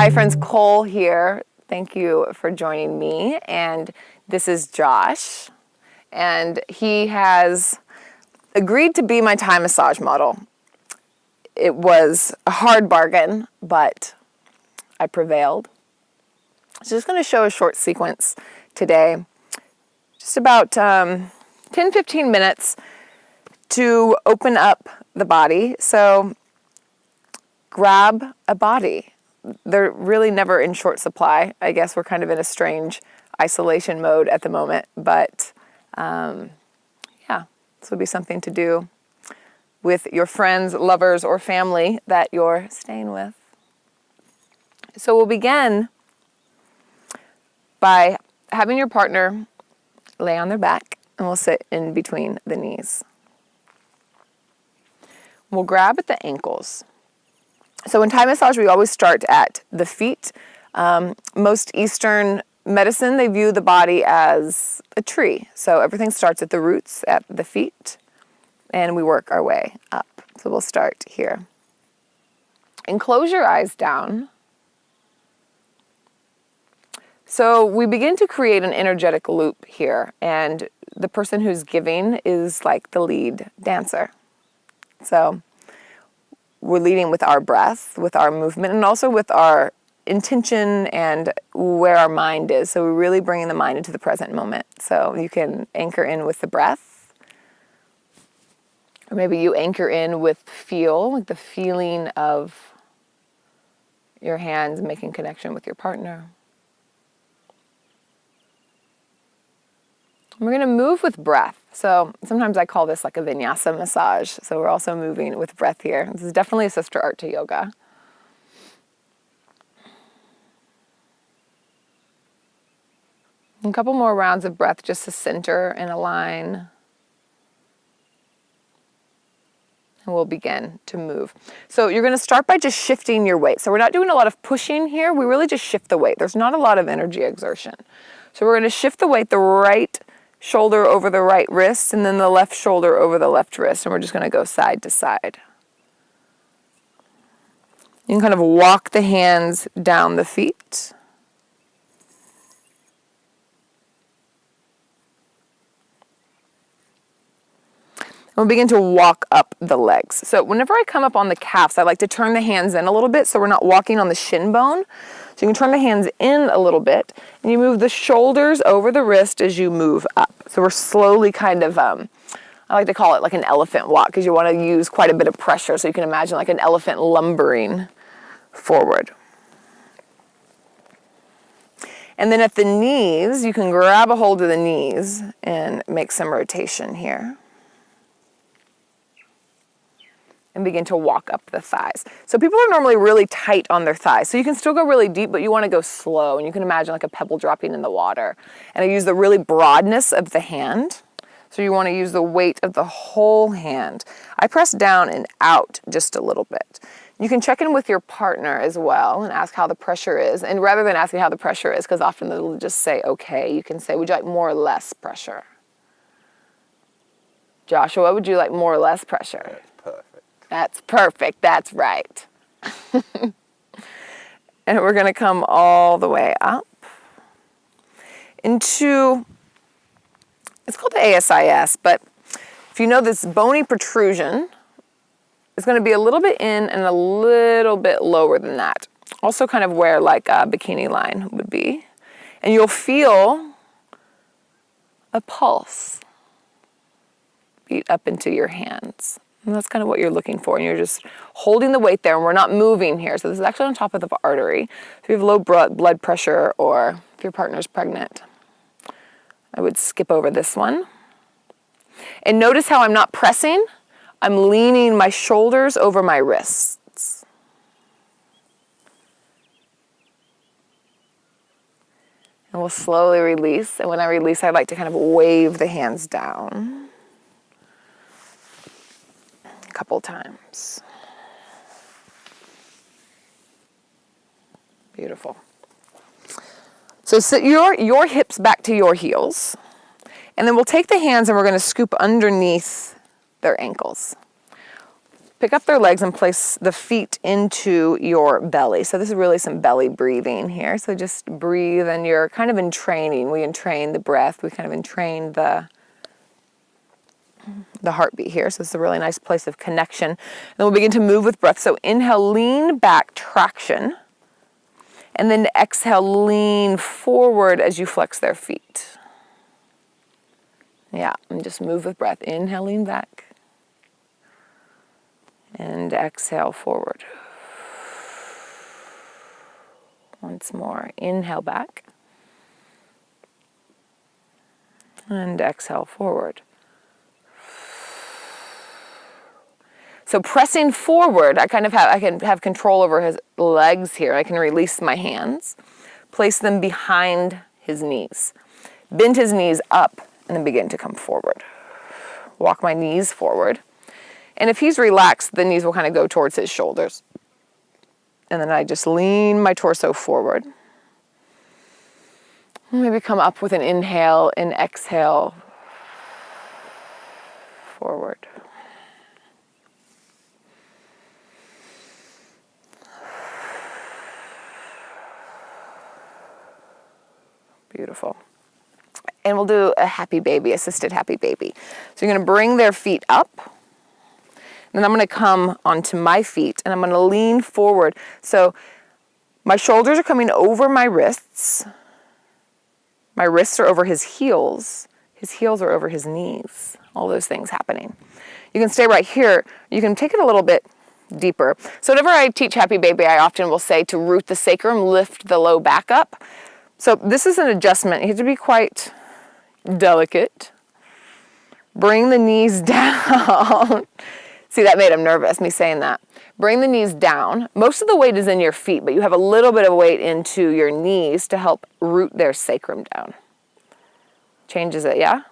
Hi friends, Cole here. Thank you for joining me. And this is Josh. And he has agreed to be my Thai massage model. It was a hard bargain, but I prevailed. So just going to show a short sequence today. Just about 10-15 minutes to open up the body. So grab a body. They're really never in short supply. I guess we're kind of in a strange isolation mode at the moment, but yeah, this would be something to do with your friends, lovers, or family that you're staying with. So we'll begin by having your partner lay on their back, and we'll sit in between the knees. We'll grab at the ankles. So in Thai massage, we always start at the feet. Most Eastern medicine, they view the body as a tree. So everything starts at the roots, at the feet, and we work our way up. So we'll start here. And close your eyes down. So we begin to create an energetic loop here, and the person who's giving is like the lead dancer. So we're leading with our breath, with our movement, and also with our intention and where our mind is. So we're really bringing the mind into the present moment. So you can anchor in with the breath, or maybe you anchor in with feel, like the feeling of your hands making connection with your partner. We're going to move with breath. So sometimes I call this like a vinyasa massage. So we're also moving with breath here. This is definitely a sister art to yoga. And a couple more rounds of breath just to center and align. And we'll begin to move. So you're going to start by just shifting your weight. So we're not doing a lot of pushing here. We really just shift the weight. There's not a lot of energy exertion. So we're going to shift the weight, the right shoulder over the right wrist, and then the left shoulder over the left wrist, and we're just going to go side to side. You can kind of walk the hands down the feet. We'll begin to walk up the legs. So whenever I come up on the calves, I like to turn the hands in a little bit so we're not walking on the shin bone. So you can turn the hands in a little bit, and you move the shoulders over the wrist as you move up. So we're slowly kind of, I like to call it like an elephant walk, because you want to use quite a bit of pressure. So you can imagine like an elephant lumbering forward. And then at the knees, you can grab a hold of the knees and make some rotation here. And begin to walk up the thighs. So people are normally really tight on their thighs. So you can still go really deep, but you want to go slow. And you can imagine like a pebble dropping in the water. And I use the really broadness of the hand. So you want to use the weight of the whole hand. I press down and out just a little bit. You can check in with your partner as well and ask how the pressure is. And rather than asking how the pressure is, because often they'll just say, okay, you can say, would you like more or less pressure? Joshua, would you like more or less pressure? Perfect. That's perfect. That's right. And we're going to come all the way up into, it's called the ASIS, but if you know this bony protrusion, it's going to be a little bit in and a little bit lower than that. Also kind of where like a bikini line would be. And you'll feel a pulse beat up into your hands. And that's kind of what you're looking for. And you're just holding the weight there, and we're not moving here. So this is actually on top of the artery. If you have low blood pressure, or if your partner's pregnant, I would skip over this one. And notice how I'm not pressing. I'm leaning my shoulders over my wrists. And we'll slowly release. And when I release, I like to kind of wave the hands down. Couple times. Beautiful. So sit your hips back to your heels, and then we'll take the hands and we're going to scoop underneath their ankles. pick up their legs and place the feet into your belly. So this is really some belly breathing here. So just breathe, and you're kind of in training. We entrain the breath. We kind of entrain the heartbeat here. So it's a really nice place of connection. And then we'll begin to move with breath. So inhale, lean back, traction. And then exhale, lean forward as you flex their feet. Yeah, and just move with breath. Inhale, lean back. And exhale, forward. Once more. Inhale back. And exhale, forward. So pressing forward, I can have control over his legs here. I can release my hands, place them behind his knees, bend his knees up, and then begin to come forward. Walk my knees forward. And if he's relaxed, the knees will kind of go towards his shoulders. And then I just lean my torso forward. Maybe come up with an inhale and exhale forward. Beautiful. And we'll do a happy baby, assisted happy baby. So you're going to bring their feet up. Then I'm going to come onto my feet and I'm going to lean forward. So my shoulders are coming over my wrists. My wrists are over his heels. His heels are over his knees. All those things happening. You can stay right here. You can take it a little bit deeper. So whenever I teach happy baby, I often will say to root the sacrum, lift the low back up. So this is an adjustment. You have to be quite delicate. Bring the knees down. See, that made him nervous, me saying that. Bring the knees down. Most of the weight is in your feet, but you have a little bit of weight into your knees to help root their sacrum down. Changes it, yeah?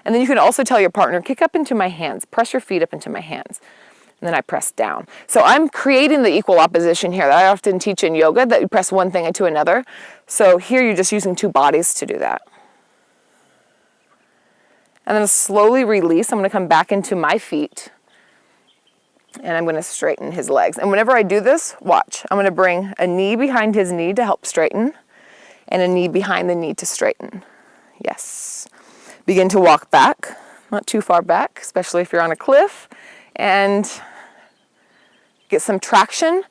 And then you can also tell your partner, kick up into my hands. Press your feet up into my hands. And then I press down. So I'm creating the equal opposition here that I often teach in yoga, that you press one thing into another. So here you're just using two bodies to do that. And then slowly release. I'm going to come back into my feet. And I'm going to straighten his legs. And whenever I do this, watch. I'm going to bring a knee behind his knee to help straighten. And a knee behind the knee to straighten. Yes. Begin to walk back. Not too far back, especially if you're on a cliff. And get some traction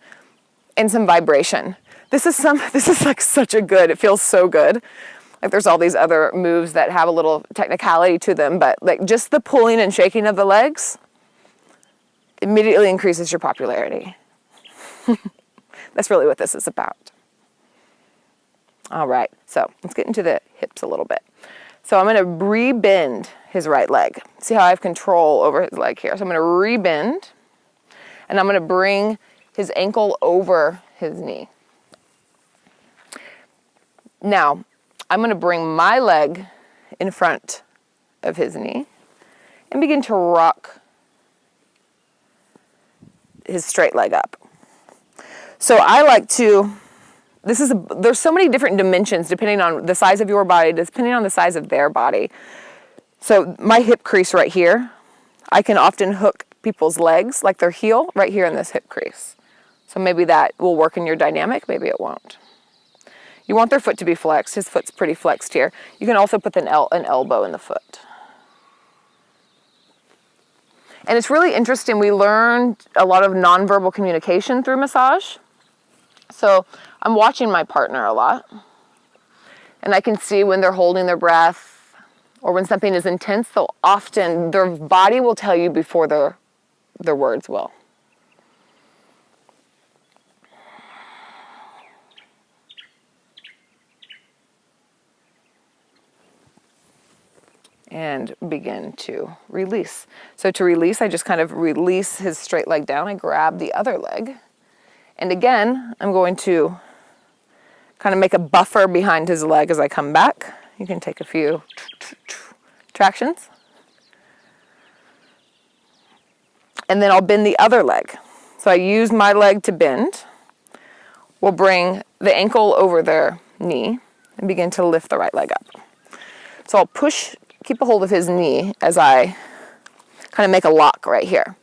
and some vibration. This is like such a good, it feels so good. Like there's all these other moves that have a little technicality to them, but like just the pulling and shaking of the legs immediately increases your popularity. That's really what this is about. All right, so let's get into the hips a little bit. So I'm going to re-bend his right leg. See how I have control over his leg here. So I'm going to re-bend, and I'm going to bring his ankle over his knee. Now, I'm going to bring my leg in front of his knee and begin to rock his straight leg up. So I like to, there's so many different dimensions depending on the size of your body, depending on the size of their body. So my hip crease right here, I can often hook people's legs, like their heel, right here in this hip crease. So maybe that will work in your dynamic, maybe it won't. You want their foot to be flexed. His foot's pretty flexed here. You can also put an elbow in the foot. And it's really interesting. We learned a lot of nonverbal communication through massage. So I'm watching my partner a lot. And I can see when they're holding their breath or when something is intense, their body will tell you before their words will. And begin to release. So to release, I just kind of release his straight leg down. I grab the other leg. And again, I'm going to kind of make a buffer behind his leg as I come back. You can take a few tractions. And then I'll bend the other leg. So I use my leg to bend. We'll bring the ankle over their knee and begin to lift the right leg up. So I'll keep a hold of his knee as I kind of make a lock right here.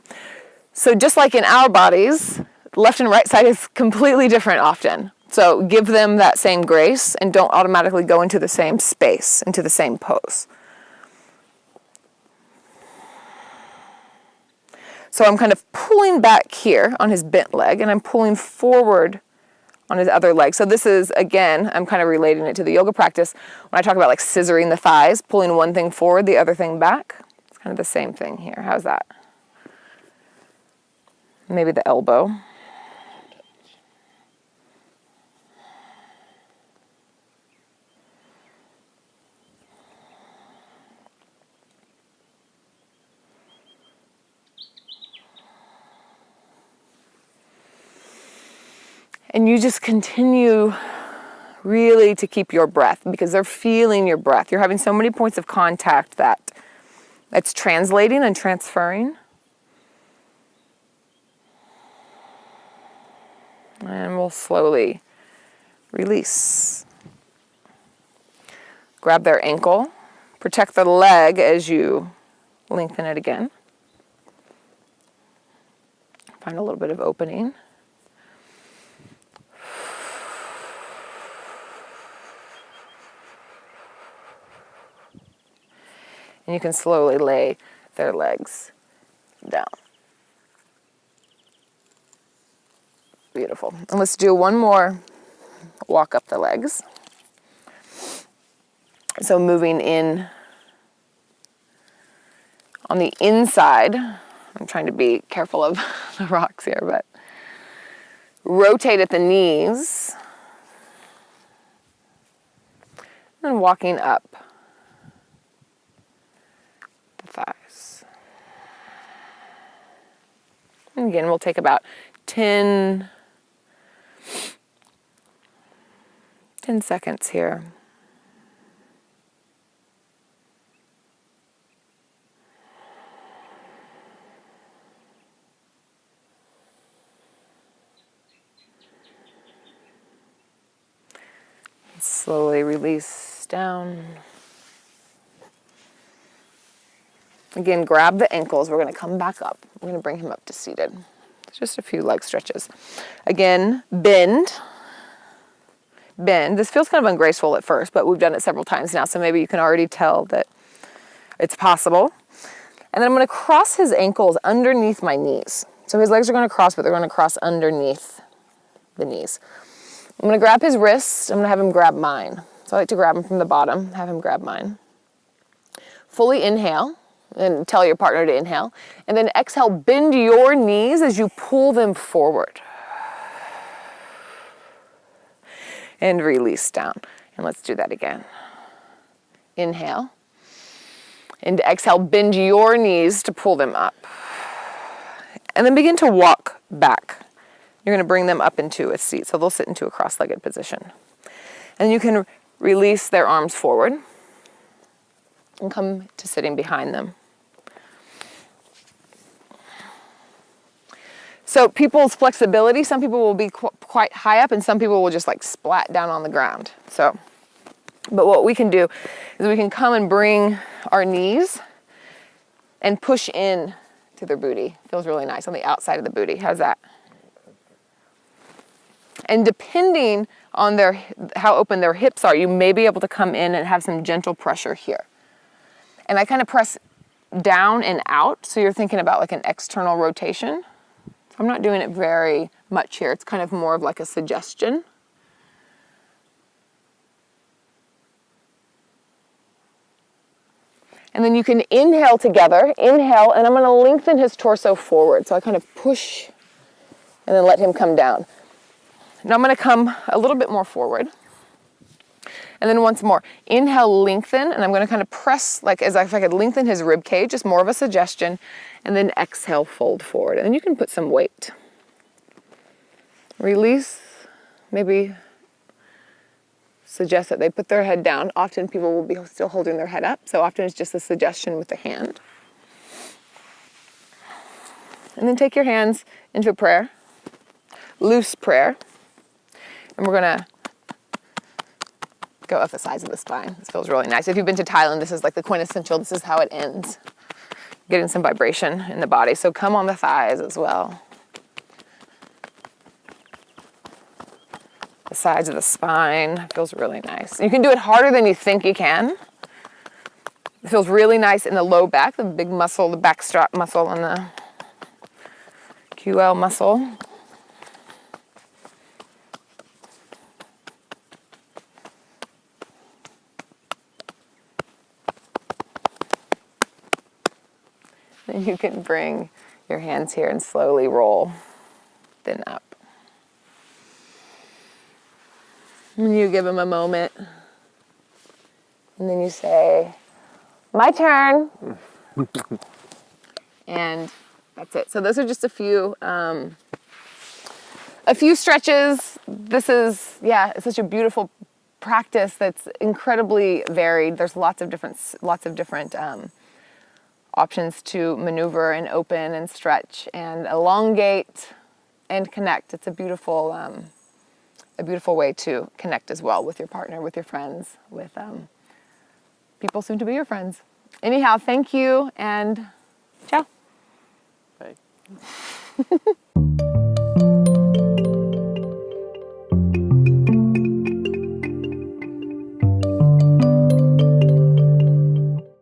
So just like in our bodies, left and right side is completely different often. So give them that same grace and don't automatically go into the same space, into the same pose. So I'm kind of pulling back here on his bent leg, and I'm pulling forward on his other leg. So this is, again, I'm kind of relating it to the yoga practice. When I talk about like scissoring the thighs, pulling one thing forward, the other thing back, it's kind of the same thing here. How's that? Maybe the elbow. And you just continue really to keep your breath, because they're feeling your breath. You're having so many points of contact that's translating and transferring. And we'll slowly release. Grab their ankle. Protect the leg as you lengthen it again. Find a little bit of opening. And you can slowly lay their legs down. Beautiful. And let's do one more walk up the legs. So moving in on the inside, I'm trying to be careful of the rocks here, but rotate at the knees and walking up the thighs. And again, we'll take about 10 seconds here. Slowly release down. Again, grab the ankles. We're going to come back up. We're going to bring him up to seated. Just a few leg stretches. Again, bend. Bend. This feels kind of ungraceful at first, but we've done it several times now, so maybe you can already tell that it's possible. And then I'm going to cross his ankles underneath my knees. So his legs are going to cross, but they're going to cross underneath the knees. I'm going to grab his wrists. I'm going to have him grab mine. So I like to grab him from the bottom, have him grab mine. Fully inhale, and tell your partner to inhale. And then exhale, bend your knees as you pull them forward. And release down. And let's do that again. Inhale. And exhale, bend your knees to pull them up. And then begin to walk back. You're going to bring them up into a seat, so they'll sit into a cross-legged position. And you can release their arms forward and come to sitting behind them. So people's flexibility, some people will be quite high up and some people will just like splat down on the ground. But what we can do is we can come and bring our knees and push in to their booty. Feels really nice on the outside of the booty. How's that? And depending on how open their hips are, you may be able to come in and have some gentle pressure here. And I kind of press down and out, so you're thinking about like an external rotation. So I'm not doing it very much here. It's kind of more of like a suggestion. And then you can inhale together. Inhale, and I'm going to lengthen his torso forward. So I kind of push and then let him come down. Now I'm going to come a little bit more forward. And then once more, inhale, lengthen, and I'm going to kind of press like as if I could lengthen his rib cage, just more of a suggestion. And then exhale, fold forward. And then you can put some weight. Release, maybe suggest that they put their head down. Often people will be still holding their head up, so often it's just a suggestion with the hand. And then take your hands into a prayer, loose prayer. And we're going to go up the sides of the spine. This feels really nice. If you've been to Thailand, this is like the quintessential, this is how it ends. getting some vibration in the body. So come on the thighs as well. The sides of the spine. Feels really nice. You can do it harder than you think you can. It feels really nice in the low back, the big muscle, the back strap muscle, and the QL muscle. Then you can bring your hands here and slowly roll then up. And you give them a moment. And then you say, my turn. And that's it. So those are just a few stretches. This is, it's such a beautiful practice that's incredibly varied. There's lots of different options to maneuver and open and stretch and elongate and connect. It's a beautiful way to connect as well with your partner, with your friends, with people soon to be your friends. Anyhow, thank you and ciao. Bye.